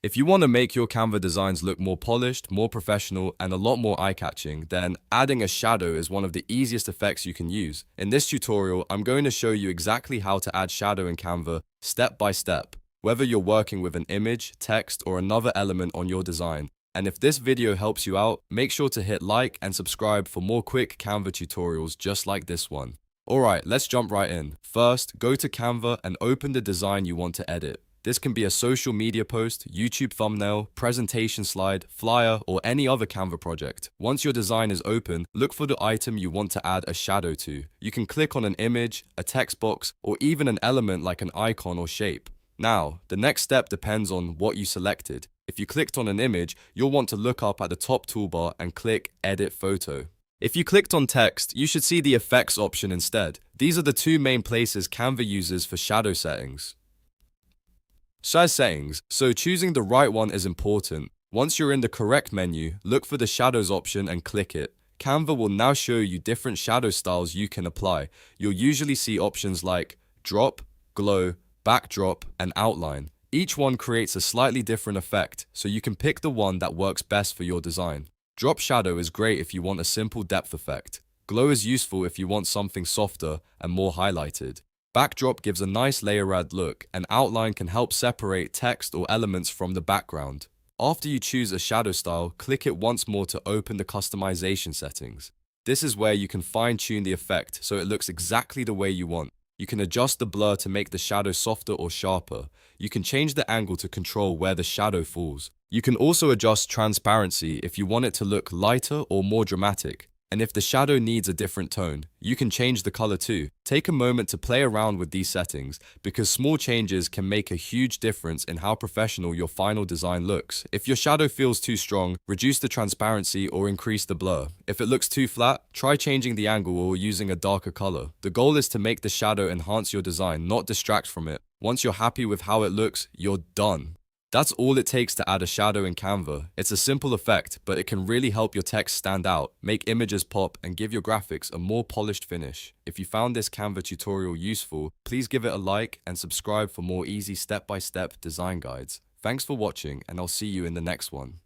If you want to make your Canva designs look more polished, more professional, and a lot more eye-catching, then adding a shadow is one of the easiest effects you can use. In this tutorial, I'm going to show you exactly how to add shadow in Canva step by step, whether you're working with an image, text, or another element on your design. And if this video helps you out, make sure to hit like and subscribe for more quick Canva tutorials just like this one. Alright, let's jump right in. First, go to Canva and open the design you want to edit. This can be a social media post, YouTube thumbnail, presentation slide, flyer, or any other Canva project. Once your design is open, look for the item you want to add a shadow to. You can click on an image, a text box, or even an element like an icon or shape. Now, the next step depends on what you selected. If you clicked on an image, you'll want to look up at the top toolbar and click Edit Photo. If you clicked on text, you should see the Effects option instead. These are the two main places Canva uses for shadow settings. Size settings, so choosing the right one is important. Once you're in the correct menu, look for the shadows option and click it. Canva will now show you different shadow styles you can apply. You'll usually see options like drop, glow, backdrop, and outline. Each one creates a slightly different effect, so you can pick the one that works best for your design. Drop shadow is great if you want a simple depth effect. Glow is useful if you want something softer and more highlighted. Backdrop gives a nice layered look, and outline can help separate text or elements from the background. After you choose a shadow style, click it once more to open the customization settings. This is where you can fine-tune the effect so it looks exactly the way you want. You can adjust the blur to make the shadow softer or sharper. You can change the angle to control where the shadow falls. You can also adjust transparency if you want it to look lighter or more dramatic. And if the shadow needs a different tone, you can change the color too. Take a moment to play around with these settings because small changes can make a huge difference in how professional your final design looks. If your shadow feels too strong, reduce the transparency or increase the blur. If it looks too flat, try changing the angle or using a darker color. The goal is to make the shadow enhance your design, not distract from it. Once you're happy with how it looks, you're done. That's all it takes to add a shadow in Canva. It's a simple effect, but it can really help your text stand out, make images pop, and give your graphics a more polished finish. If you found this Canva tutorial useful, please give it a like and subscribe for more easy step-by-step design guides. Thanks for watching, and I'll see you in the next one.